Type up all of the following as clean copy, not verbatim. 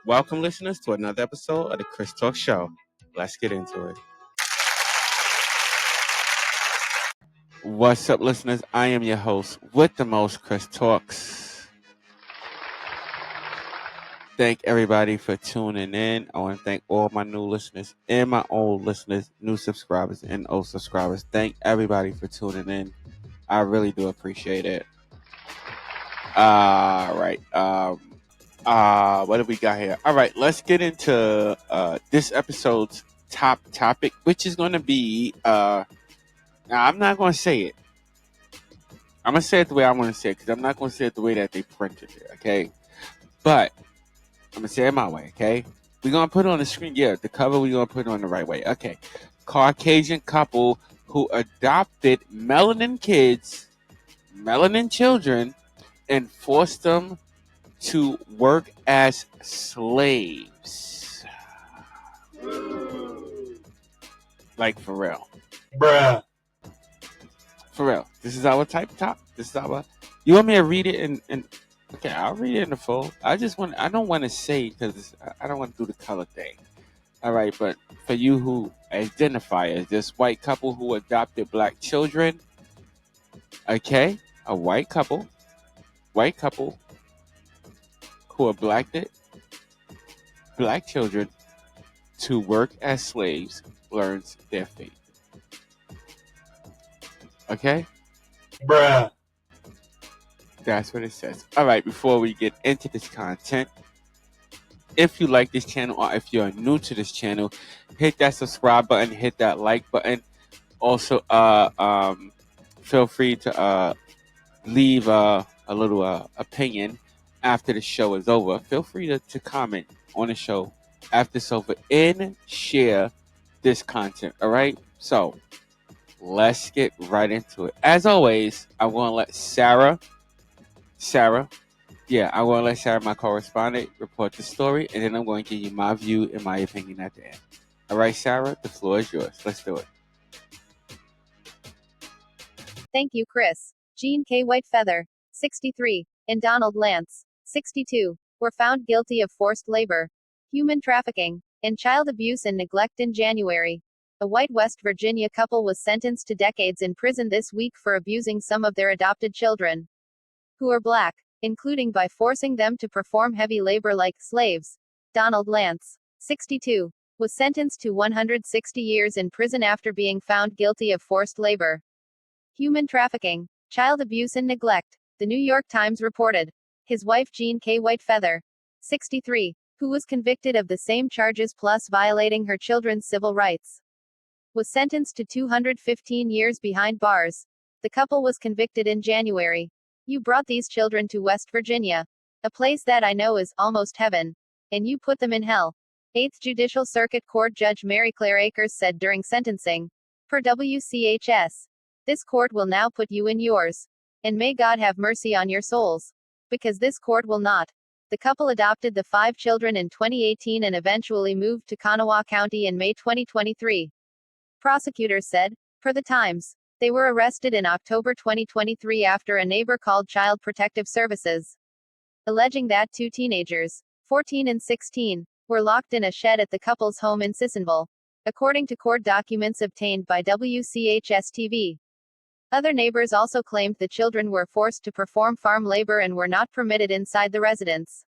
Welcome, listeners, to another episode of the Chris Talk Show. Let's get into it. What's up, listeners? I am your host with the most, Chris Talks. Thank everybody for tuning in. I want to thank all my new listeners and my old listeners, new subscribers and old subscribers. Thank everybody for tuning in. I really do appreciate it. All right. What do we got here? All right, let's get into this episode's top topic, which is going to be now I'm not going to say it. I'm going to say it the way I want to say it because I'm not going to say it the way that they printed it, okay? But I'm going to say it my way, okay? We're going to put it on the screen. Yeah, the cover, we're going to put it on the right way. Okay. Caucasian couple who adopted melanin children, and forced them to work as slaves. Like, for real. Bruh. For real. This is our type top. This is our. You want me to read it in okay, I'll read it in the full. I don't want to say because I don't want to do the color thing. All right, but for you who identify as this white couple who adopted black children, okay, a white couple who adopted black children to work as slaves learns their fate. Okay? Bruh. That's what it says. All right, before we get into this content, if you like this channel or if you're new to this channel, hit that subscribe button, hit that like button. Also, feel free to leave a little opinion after the show is over. Feel free to comment on the show after it's over and share this content. All right? So, let's get right into it. As always, I'm going to let Sarah, my correspondent, report the story, and then I'm going to give you my view and my opinion at the end. All right, Sarah, the floor is yours. Let's do it. Thank you, Chris. Jean K. Whitefeather, 63, and Donald Lance, 62, were found guilty of forced labor, human trafficking, and child abuse and neglect in January. A white West Virginia couple was sentenced to decades in prison this week for abusing some of their adopted children, who are black, including by forcing them to perform heavy labor like slaves. Donald Lance, 62, was sentenced to 160 years in prison after being found guilty of forced labor, human trafficking, child abuse and neglect, the New York Times reported. His wife Jean K. Whitefeather, 63, who was convicted of the same charges plus violating her children's civil rights, was sentenced to 215 years behind bars. The couple was convicted in January. You brought these children to West Virginia, a place that I know is almost heaven, and you put them in hell. 8th Judicial Circuit Court Judge Mary Claire Akers said during sentencing. Per WCHS. This court will now put you in yours. And may God have mercy on your souls. Because this court will not. The couple adopted the 5 children in 2018 and eventually moved to Kanawha County in May 2023. Prosecutors said. Per the Times. They were arrested in October 2023 after a neighbor called Child Protective Services, alleging that 2 teenagers, 14 and 16, were locked in a shed at the couple's home in Sissonville, according to court documents obtained by WCHS-TV. Other neighbors also claimed the children were forced to perform farm labor and were not permitted inside the residence.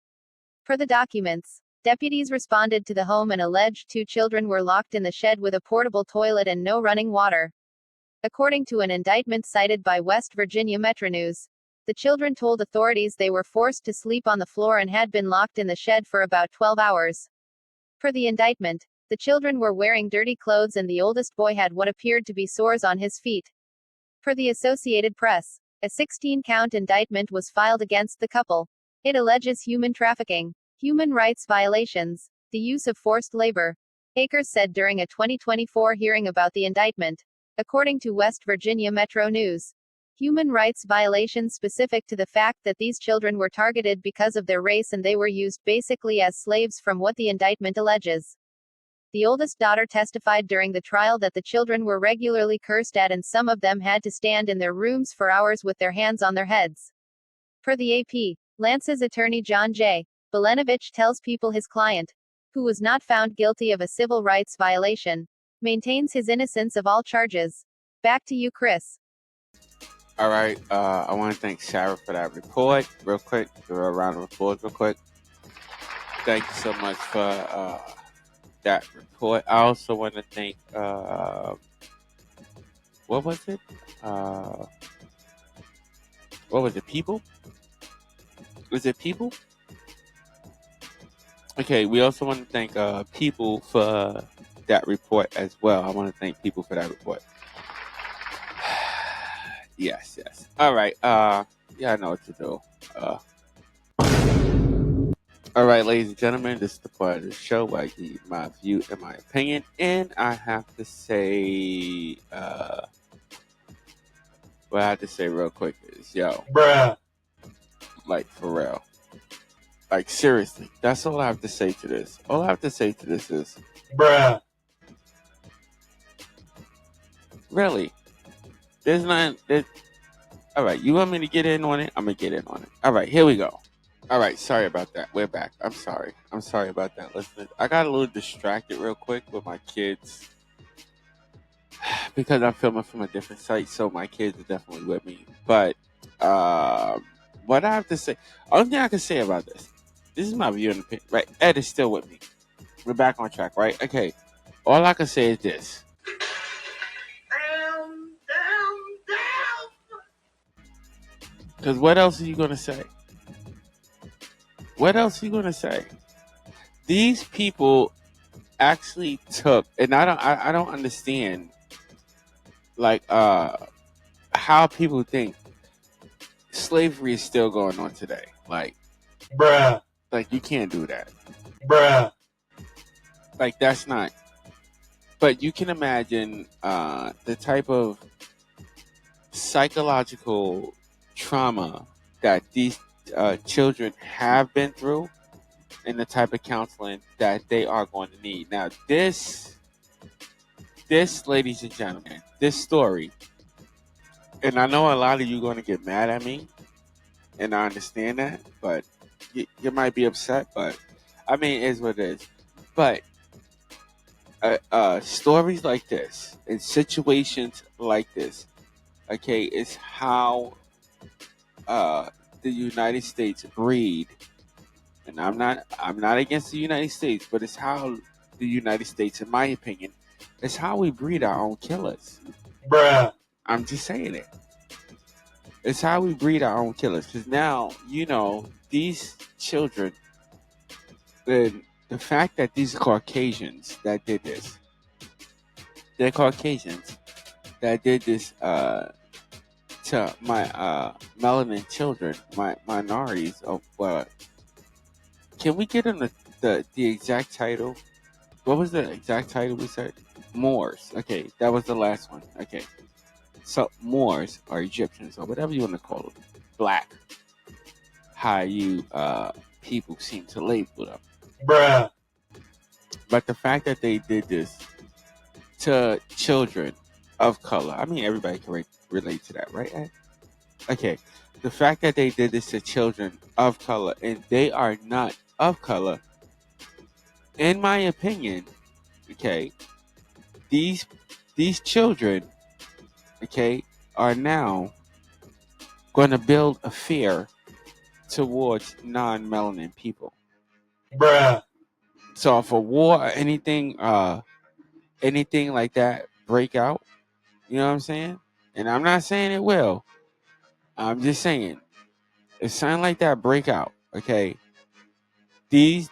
Per the documents, deputies responded to the home and alleged 2 children were locked in the shed with a portable toilet and no running water. According to an indictment cited by West Virginia Metro News, the children told authorities they were forced to sleep on the floor and had been locked in the shed for about 12 hours. Per the indictment, the children were wearing dirty clothes and the oldest boy had what appeared to be sores on his feet. Per the Associated Press, a 16-count indictment was filed against the couple. It alleges human trafficking, human rights violations, the use of forced labor, Akers said during a 2024 hearing about the indictment. According to West Virginia Metro News, human rights violations specific to the fact that these children were targeted because of their race and they were used basically as slaves from what the indictment alleges. The oldest daughter testified during the trial that the children were regularly cursed at and some of them had to stand in their rooms for hours with their hands on their heads. Per the AP, Lance's attorney John J. Belenovich tells People his client, who was not found guilty of a civil rights violation, maintains his innocence of all charges. Back to you, Chris. All right. I want to thank Sarah for that report. Real quick, give her a round of applause, real quick. Thank you so much for that report. I also want to thank what was it? What was it? People? Was it People? Okay. We also want to thank People for that report as well. I want to thank People for that report. Yes. All right. Yeah, I know what to do. All right, ladies and gentlemen, this is the part of the show where I give you my view and my opinion, and I have to say, what I have to say real quick is, yo, Bruh. like for real, like seriously, that's all I have to say to this. All I have to say to this is, Bruh. really, there's not. All right, you want me to get in on it? I'm gonna get in on it. All right, here we go. All right, sorry about that. We're back. I'm sorry. I'm sorry about that, listeners. I got a little distracted real quick with my kids because I'm filming from a different site, so my kids are definitely with me. But what I have to say, only thing I can say about this is my view and opinion. Right, Ed is still with me. We're back on track, right? Okay. All I can say is this. Because what else are you gonna say? What else are you gonna say? These people actually took, and I don't understand, like how people think slavery is still going on today. Bruh. Like you can't do that. Bruh. Like that's not. But you can imagine the type of psychological trauma that these children have been through, and the type of counseling that they are going to need. Now, this, ladies and gentlemen, this story, and I know a lot of you are going to get mad at me, and I understand that, but you might be upset, but I mean, it is what it is. But stories like this, and situations like this, okay, is how the United States breed. And I'm not against the United States, but it's how the United States, in my opinion, is how we breed our own killers. Bruh. I'm just saying it. It's how we breed our own killers. Because now, these children, the fact that these Caucasians that did this, they're Caucasians that did this to my melanin children, my minorities. Can we get in the exact title? What was the exact title we said? Moors. Okay, that was the last one. Okay. So Moors or Egyptians or whatever you want to call them. Black. How you people seem to label them. Bruh. But the fact that they did this to children of color, I mean everybody can relate to that, right, Ed? Okay. The fact that they did this to children of color and they are not of color, in my opinion, okay, these children, okay, are now going to build a fear towards non-melanin people. Bruh. So if a war or anything like that break out, you know what I'm saying? And I'm not saying it will. I'm just saying if something like that break out, okay, these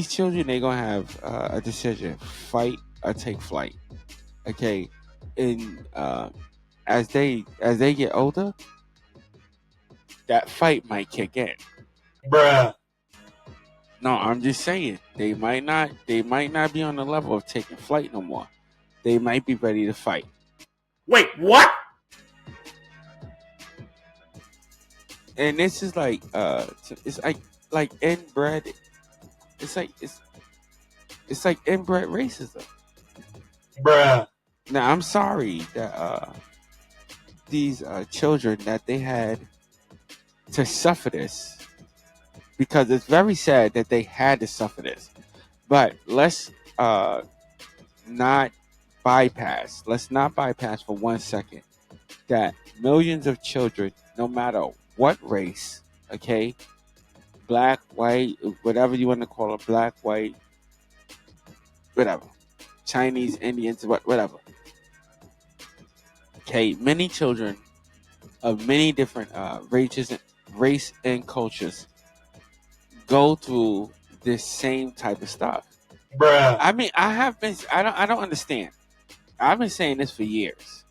children, they're gonna have a decision: fight or take flight. Okay, and as they get older, that fight might kick in. Bruh. No, I'm just saying they might not be on the level of taking flight no more. They might be ready to fight. Wait, what? And this is like it's like inbred. It's like inbred racism. Bruh. Now I'm sorry that these children that they had to suffer this. because it's very sad that they had to suffer this. But uh, not let's not bypass for 1 second that millions of children, no matter what race, okay, black, white, whatever you want to call it, black, white, whatever, Chinese, Indians, whatever, okay, many children of many different race and cultures go through this same type of stuff. bruh, I mean, I don't understand. I've been saying this for years,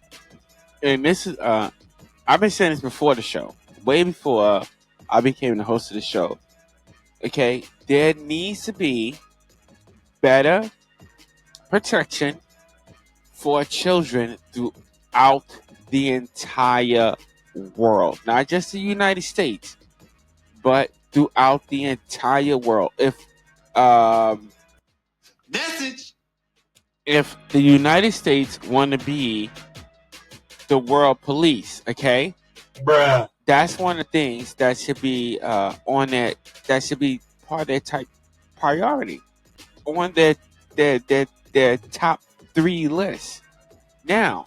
and this is I've been saying this before the show, way before I became the host of the show. Okay, there needs to be better protection for children throughout the entire world, not just the United States, but throughout the entire world. Um, message, if the United States want to be the world police, okay, bruh, that's one of the things that should be on that should be part of their type priority on their top three list. Now,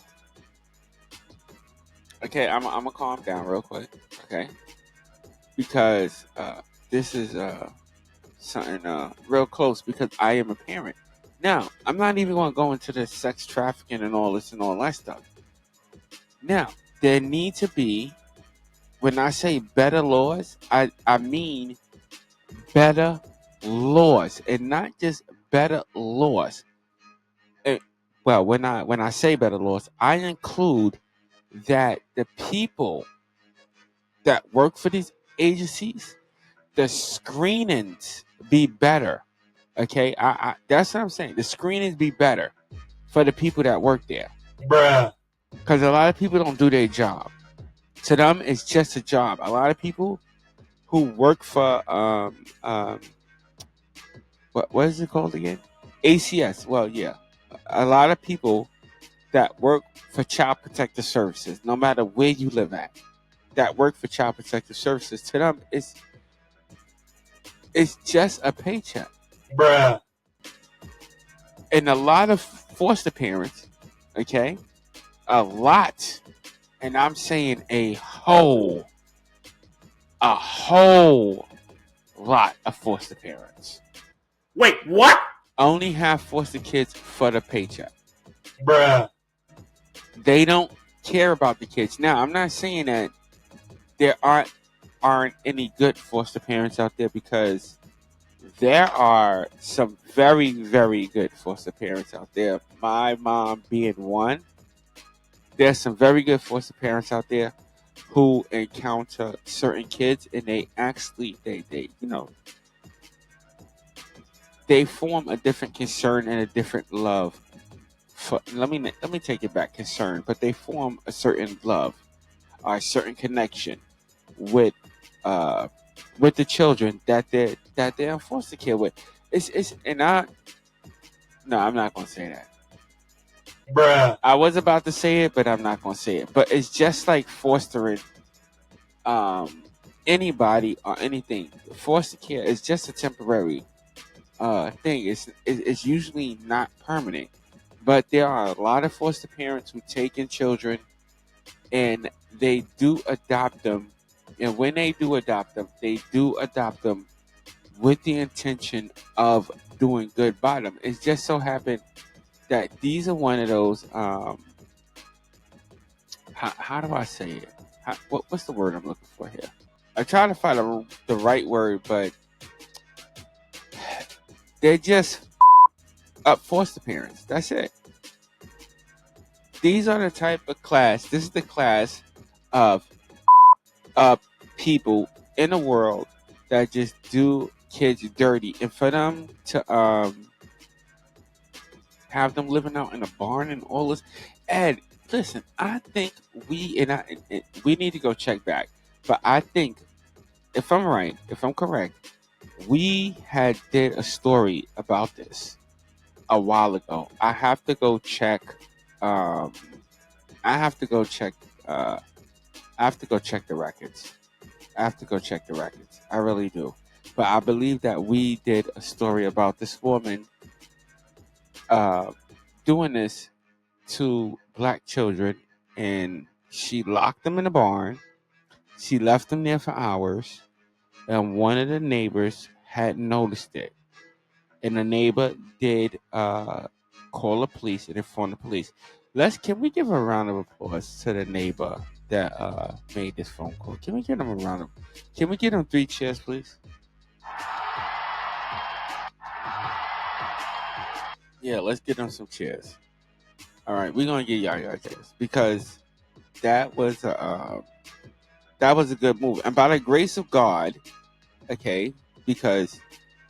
okay, I'm gonna calm down real quick, okay, because this is something real close because I am a parent. Now, I'm not even gonna go into the sex trafficking and all this and all that stuff. Now, there need to be, when I say better laws, I mean better laws, and not just better laws. Eh, well, when I say better laws, I include that the people that work for these agencies, the screenings be better. Okay, I that's what I'm saying. The screenings be better for the people that work there, bruh, because a lot of people don't do their job. To them, it's just a job. A lot of people who work for what is it called again? ACS. Well, yeah, a lot of people that work for Child Protective Services, no matter where you live at, that work for Child Protective Services, to them, it's just a paycheck. bruh, And a lot of foster parents, okay, a lot, and I'm saying a whole lot of foster parents wait, what? only have foster kids for the paycheck. Bruh, They don't care about the kids. Now, I'm not saying that there aren't any good foster parents out there, because there are some very, very good foster parents out there. My mom being one. There's some very good foster parents out there who encounter certain kids, and they actually they they form a different concern and a different love. Let me take it back, concern, but they form a certain love or a certain connection with uh with the children that they're in foster care with. It's and I No, I'm not gonna say that. bruh, I was about to say it, but I'm not gonna say it. But it's just like fostering um anybody or anything. Foster care is just a temporary thing. It's usually not permanent. But there are a lot of foster parents who take in children, and they do adopt them. And when they do adopt them, they do adopt them with the intention of doing good by them. It's just so happened that these are one of those. How do I say it? What's the word I'm looking for here? I try to find the right word, but they're just up foster parents. That's it. These are the type of class. This is the class of people in the world that just do kids dirty, and for them to have them living out in a barn and all this. And listen, I think we need to go check back. But I think, if I'm right, if I'm correct, we had did a story about this a while ago. I have to go check. Um, I have to go check. I have to go check the records. I have to go check the records. I really do, but I believe that we did a story about this woman uh, doing this to black children, and she locked them in a barn. She left them there for hours, and one of the neighbors had noticed it, and the neighbor did call the police and inform the police. Can we give a round of applause to the neighbor that made this phone call? Can we give him a round of? Can we give him 3 cheers, please? Yeah, let's get them some cheers. All right, we're gonna get y'all cheers because that was a good move, and by the grace of God, okay, because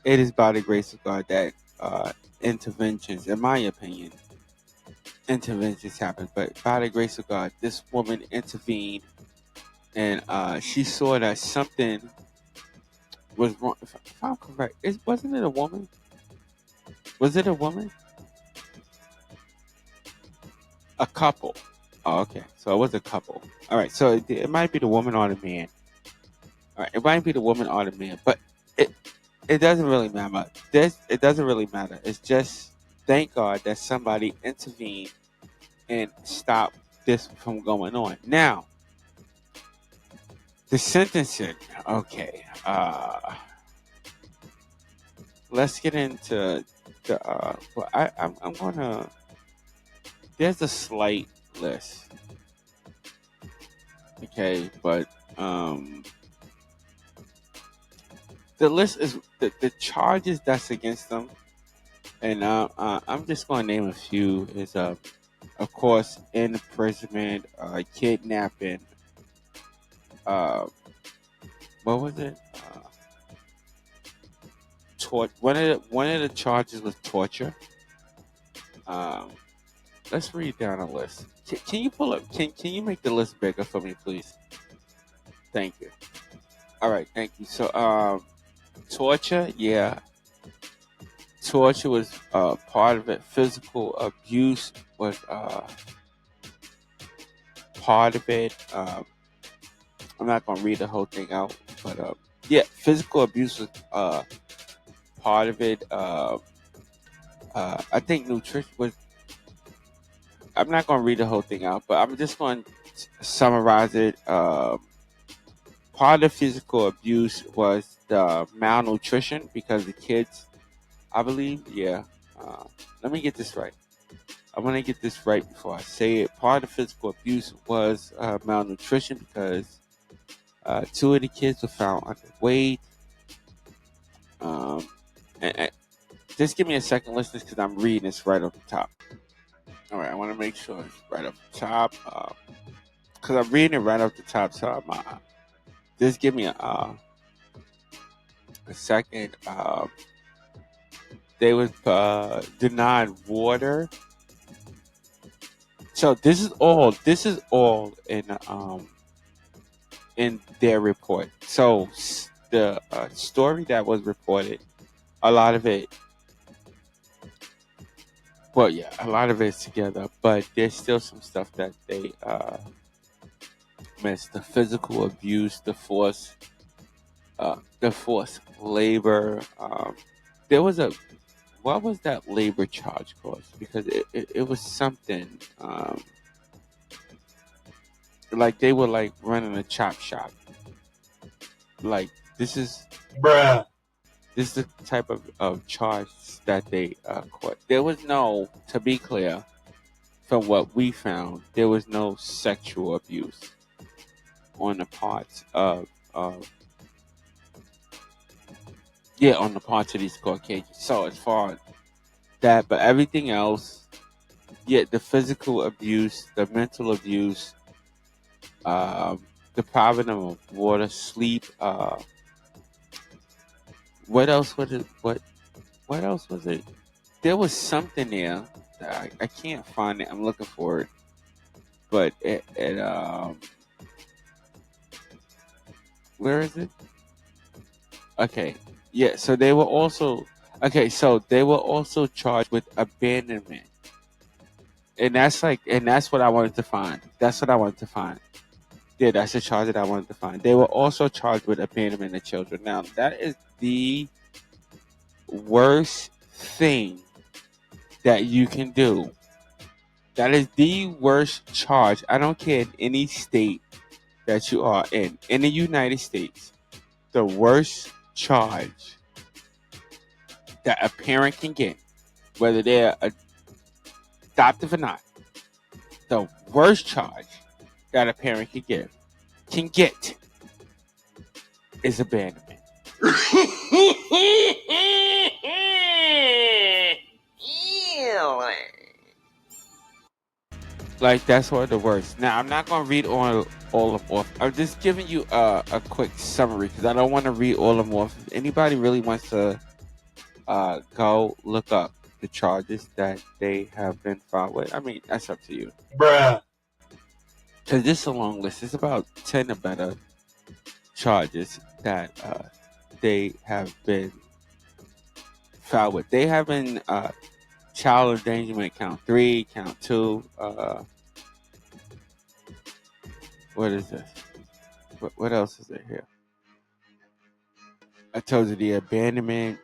it is by the grace of God that interventions, in my opinion, interventions happen. But by the grace of God, this woman intervened, and she saw that something was wrong. If I'm correct, wasn't it a woman? Was it a woman? A couple. Oh, okay. So it was a couple. All right. So it might be the woman or the man. All right. It might be the woman or the man, but it it doesn't really matter. It doesn't really matter. It's just thank God that somebody intervened and stopped this from going on. Now, the sentencing. Okay. Let's get into the. Well, I'm gonna. There's a slight list. Okay, but the list is the charges that's against them, and I'm just going to name a few. Is of course, imprisonment, kidnapping. Uh, what was it? One of the charges was torture. Um, let's read down a list. Can you pull up? Can you make the list bigger for me, please? Thank you. All right, thank you. So, torture, yeah, torture was part of it. Physical abuse was part of it. I'm not gonna read the whole thing out, but yeah, physical abuse was part of it. I think nutrition was. I'm not gonna read the whole thing out, but I'm just going to summarize it. Part of physical abuse was the malnutrition because the kids, I believe, yeah. Let me get this right. I want to get this right before I say it. Part of physical abuse was malnutrition because two of the kids were found underweight. Um, and just give me a second, listeners, because I'm reading this right off the top. All right, I want to make sure it's right off the top because I'm reading it right off the top. So just give me a second. They was denied water. So this is all. This is all in their report. So the story that was reported, a lot of it. Well, yeah, a lot of it's together, but there's still some stuff that they missed. The physical abuse, the forced labor. There was a what was that labor charge cost? Because it was something like they were like running a chop shop. Like this is Bruh. this is the type of charge that they caught. There was no, to be clear, from what we found, there was no sexual abuse on the parts of yeah, on the parts of these Caucasians. So as far as that, but everything else, yeah, the physical abuse, the mental abuse, depriving them of water, sleep. What else was it? What else was it? There was something there. That I can't find it. I'm looking for it, but where is it? Okay, yeah. So they were also okay. So they were also charged with abandonment, and that's what I wanted to find. That's what I wanted to find. Yeah, that's the charge that I wanted to find. They were also charged with abandonment of children. Now the worst thing that you can do. That is the worst charge. I don't care in any state that you are in the United States. The worst charge that a parent can get, whether they're adoptive or not, the worst charge that a parent can get is abandonment. Like, that's one of the worst. Now, I'm not gonna read all of them off. I'm just giving you a quick summary because I don't want to read all of them off. If anybody really wants to go look up the charges that they have been filed with, I mean, that's up to you. Bruh. Because this is a long list. It's about 10 or better charges that they have been filed with. They have been child endangerment count 3, count 2. What is this? What else is there here? I told you the abandonment,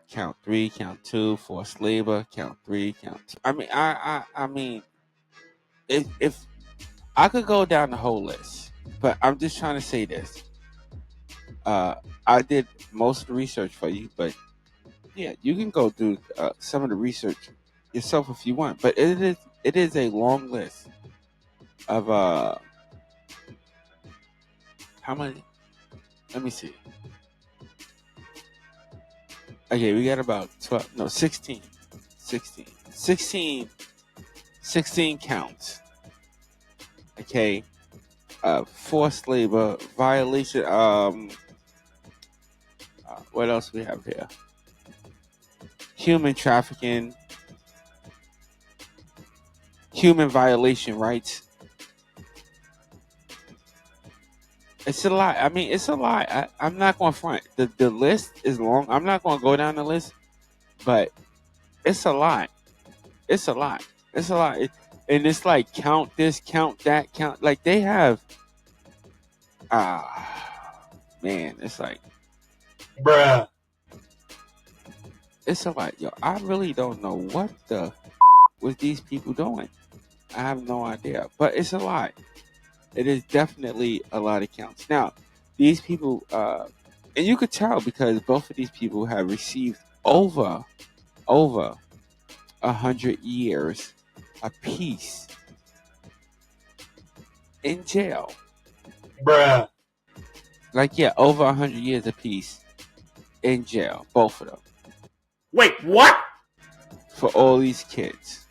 count 3, count 2, forced labor, count 3, count 2. I mean, if I could go down the whole list, but I'm just trying to say this. I did most of the research for you, but yeah, you can go through some of the research yourself if you want. But it is a long list of how many? Let me see. Okay, we got about 12, no, 16. 16 counts. Okay. Forced labor, violation, what else we have here? Human trafficking, human violation rights. It's a lot. I mean, it's a lot. I'm not going to front. The list is long. I'm not going to go down the list, but it's a lot. It's a lot. It's a lot. And it's like count this, count that, count. Like they have. Man, it's like. Bruh. It's a lot, yo. I really don't know what the was these people doing. I have no idea, but it's a lot. It is definitely a lot of counts. Now, these people, and you could tell because both of these people have received over 100 years apiece in jail. Bruh. Like, yeah, over 100 years apiece in jail, both of them. Wait, what? For all these kids.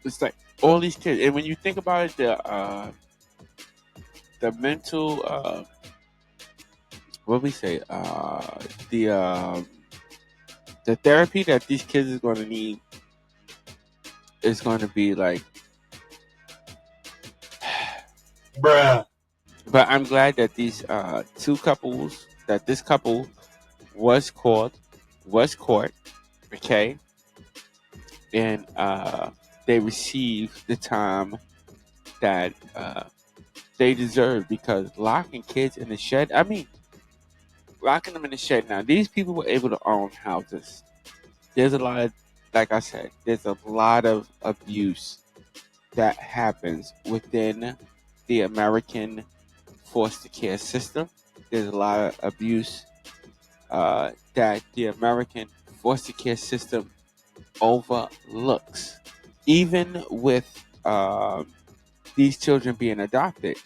It's like all these kids, and when you think about it, the mental what we say the therapy that these kids is going to need is going to be like Bruh. but I'm glad that these this couple was court, okay, and they received the time that they deserve because locking kids in the shed. I mean, locking them in the shed. Now, these people were able to own houses. There's a lot of, like I said, there's a lot of abuse that happens within the American foster care system. There's a lot of abuse that the American foster care system overlooks. Even with these children being adopted,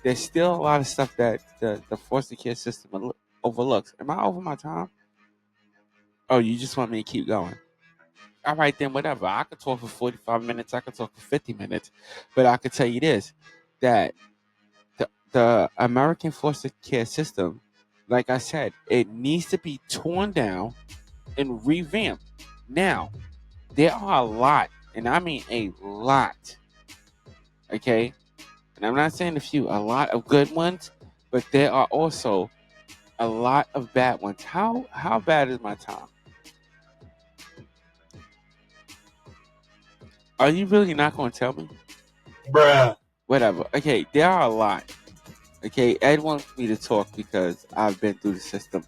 there's still a lot of stuff that the foster care system overlooks. Am I over my time? Oh, you just want me to keep going? All right, then whatever. I could talk for 45 minutes. I could talk for 50 minutes. But I could tell you this, that the American foster care system, like I said, it needs to be torn down and revamped. Now, there are a lot, and I mean a lot, okay? And I'm not saying a lot of good ones, but there are also a lot of bad ones. How bad is my time? Are you really not going to tell me? Bruh. Whatever. Okay, there are a lot. Okay, Ed wants me to talk because I've been through the system.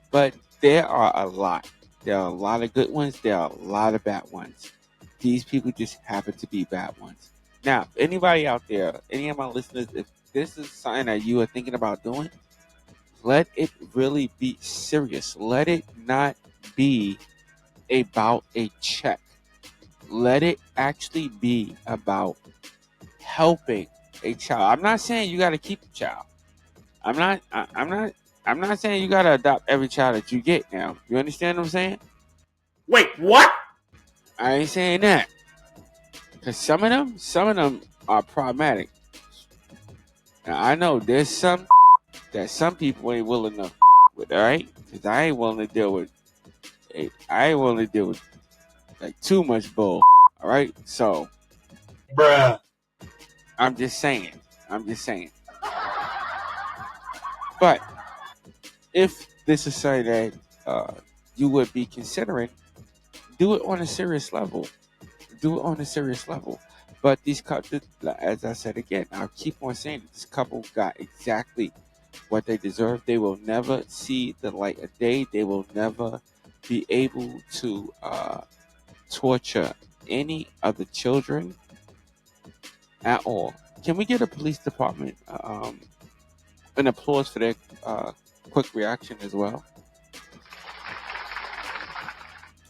But there are a lot. There are a lot of good ones. There are a lot of bad ones. These people just happen to be bad ones. Now, anybody out there, any of my listeners, if this is something that you are thinking about doing, let it really be serious. Let it not be about a check. Let it actually be about helping a child. I'm not saying you got to keep the child. I'm not. I'm not saying you got to adopt every child that you get. Now, you understand what I'm saying? Wait, what? I ain't saying that because some of them are problematic. Now, I know there's some that some people ain't willing to with. All right, because I ain't willing to deal with. I ain't willing to deal with like too much bull. All right, so Bruh. I'm just saying. I'm just saying. But if this is something that you would be considering, do it on a serious level. Do it on a serious level. But these couples, as I said again, I'll keep on saying it, this couple got exactly what they deserve. They will never see the light of day. They will never be able to torture any of the children at all. Can we get a police department an applause for their quick reaction as well?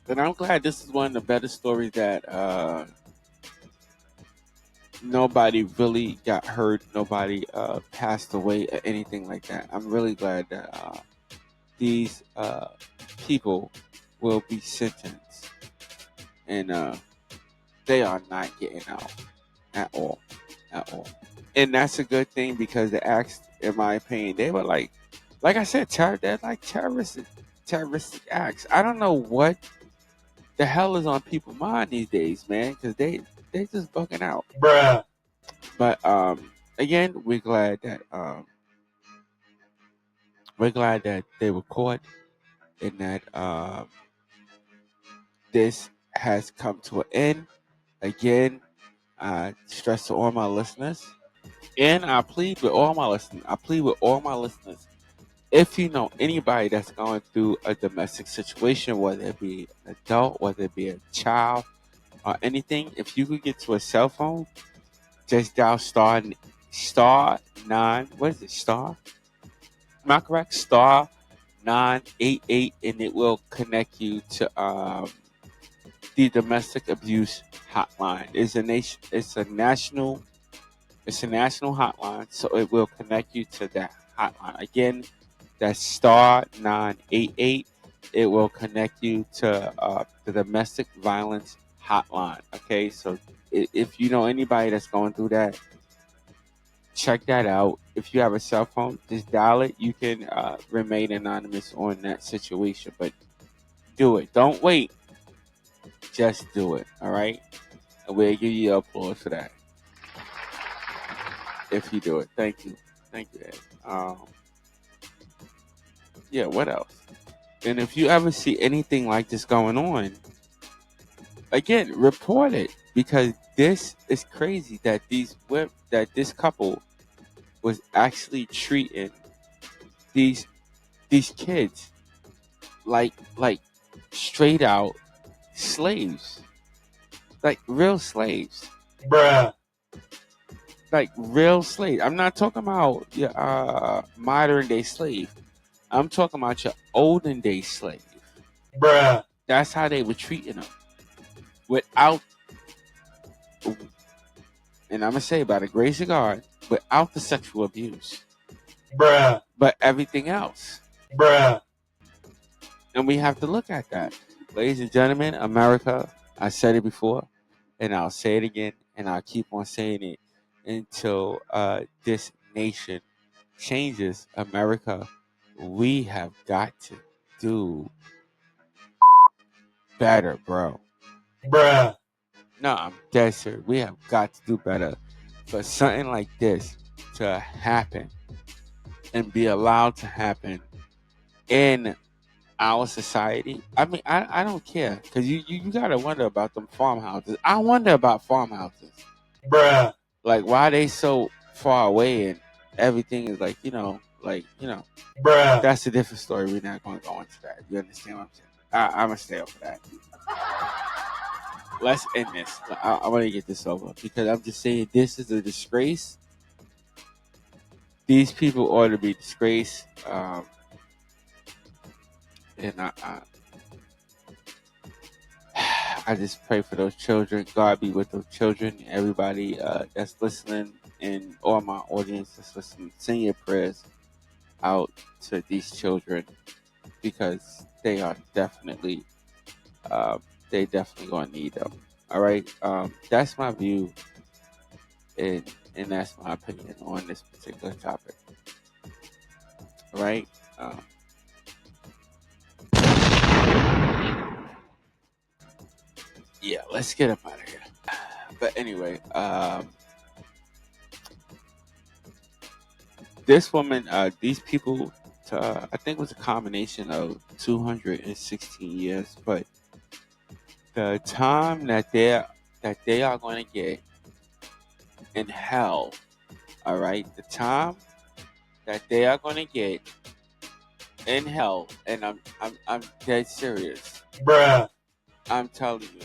And I'm glad this is one of the better stories that nobody really got hurt, nobody passed away, or anything like that. I'm really glad that these people will be sentenced and they are not getting out at all. At all. And that's a good thing because the acts, in my opinion, they were like I said, they're like terroristic acts. I don't know what the hell is on people's mind these days, man, because they just bugging out. Bruh. But again, we're glad that they were caught and that this has come to an end. Again, I stress to all my listeners, and I plead with all my listeners. I plead with all my listeners. If you know anybody that's going through a domestic situation, whether it be an adult, whether it be a child, or anything, if you could get to a cell phone, just dial star nine. What is it? Star? Am I correct? Star 988, and it will connect you to the domestic abuse hotline. It's a national. It's a national hotline, so it will connect you to that hotline. Again, that's star 988. It will connect you to the domestic violence hotline. Okay, so if you know anybody that's going through that, check that out. If you have a cell phone, just dial it. You can remain anonymous on that situation, but do it. Don't wait. Just do it. All right, and we'll give you applause for that if you do it. Thank you, Ed. Yeah. What else? And if you ever see anything like this going on, again, report it because this is crazy that this couple was actually treating these kids like straight out slaves, like real slaves, Bruh. like real slaves. I'm not talking about your modern day slave. I'm talking about your olden day slave. Bruh. That's how they were treating them without, and I'm gonna say by the grace of God, without the sexual abuse, Bruh. but everything else. Bruh. And we have to look at that. Ladies and gentlemen, America, I said it before, and I'll say it again, and I'll keep on saying it until this nation changes. America, we have got to do better, bro. Bruh. No, I'm dead serious. We have got to do better for something like this to happen and be allowed to happen in our society. I mean, I don't care because you gotta wonder about them farmhouses. I wonder about farmhouses, Bruh. like why they so far away and everything is like Like, bruh, that's a different story. We're not going to go into that. You understand what I'm saying? I'm going to stay off of that. Let's end this. I want to get this over because I'm just saying this is a disgrace. These people ought to be disgraced. And I just pray for those children. God be with those children. Everybody that's listening and all my audience that's listening, send your prayers out to these children because they are definitely they definitely gonna need them. All right, that's my view, and that's my opinion on this particular topic. All right. Yeah, let's get up out of here. But anyway, this woman, these people, I think it was a combination of 216 years, but the time that they are going to get in hell, all right, the time that they are going to get in hell, and I'm dead serious. bruh, I'm telling you,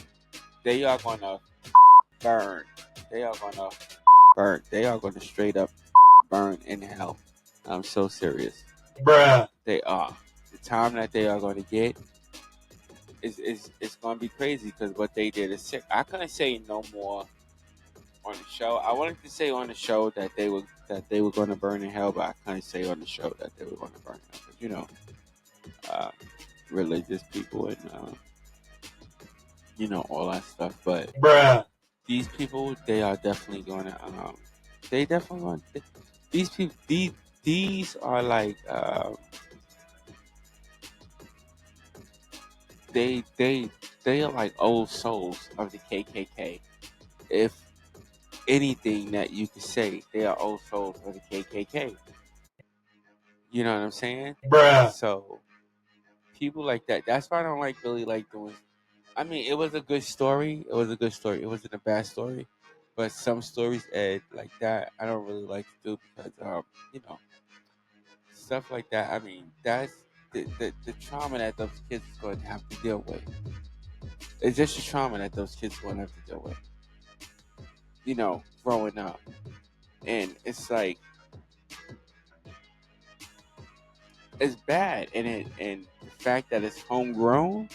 they are going to burn. They are going to burn. They are going to straight up burn in hell. I'm so serious. bruh, They are. The time that they are going to get is going to be crazy because what they did is sick. I couldn't say no more on the show. I wanted to say on the show that they were going to burn in hell, but I couldn't say on the show that they were going to burn in hell. But uh, religious people and all that stuff. But bruh, these people, they are definitely going to. They definitely going. These people. These are like. They are like old souls of the KKK. If anything that you could say, they are old souls of the KKK. You know what I'm saying? bruh, So people like that. That's why I don't like really like doing. I mean, it was a good story. It was a good story. It wasn't a bad story, but some stories, Ed, like that, I don't really like to do because stuff like that. I mean, that's the trauma that those kids is going to have to deal with. It's just the trauma that those kids are going to have to deal with. Growing up, and it's like it's bad, and the fact that it's homegrown.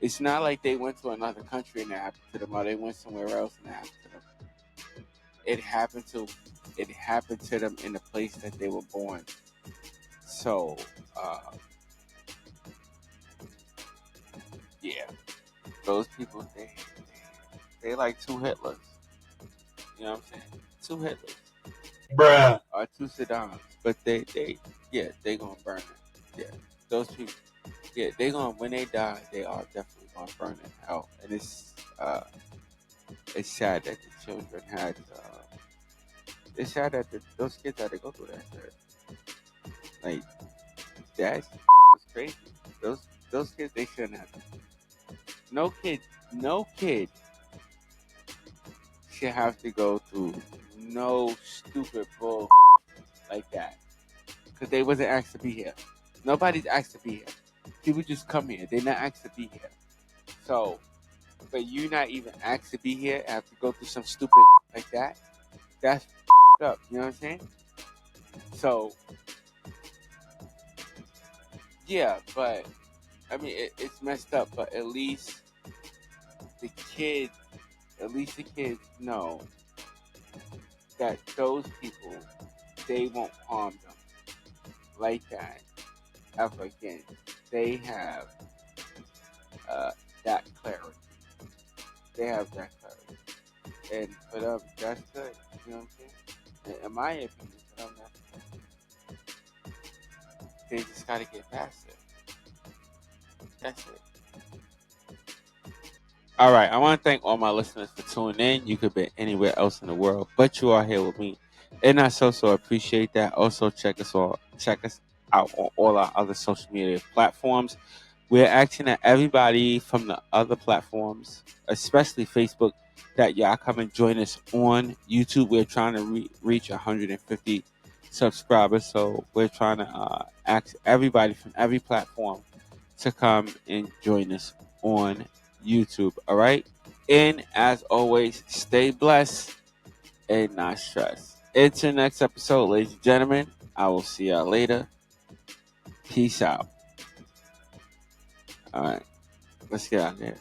It's not like they went to another country and it happened to them, or they went somewhere else and it happened to them. It happened to them in the place that they were born. So, yeah, those people they like two Hitlers. You know what I'm saying? Two Hitlers bruh, or two Saddams, but they gonna burn it. Yeah, those people. Yeah, they gonna when they die, they are definitely gonna burn in hell, and it's sad that the children had. It's sad that those kids had to go through that shit. Like that was crazy. Those kids they shouldn't have. No kid should have to go through no stupid bull like that because they wasn't asked to be here. Nobody's asked to be here. People just come here. They're not asked to be here. So, but you not even asked to be here and have to go through some stupid like that. That's up. You know what I'm saying? So yeah, but I mean it's messed up. But the kids, at least the kids know that those people they won't harm them like that ever again. They have that clarity. They have that clarity, and for them that's good. You know what I'm saying? In my opinion, for them that's good. They just gotta get past it. That's it. All right. I want to thank all my listeners for tuning in. You could be anywhere else in the world, but you are here with me, and I so appreciate that. Also, check us out on all our other social media platforms. We're asking that everybody from the other platforms, especially Facebook, that y'all come and join us on YouTube. We're trying to reach 150 subscribers. So we're trying to ask everybody from every platform to come and join us on YouTube. All right. And as always, stay blessed and not stressed. Until next episode, ladies and gentlemen, I will see y'all later. Peace out. All right. Let's get out of here.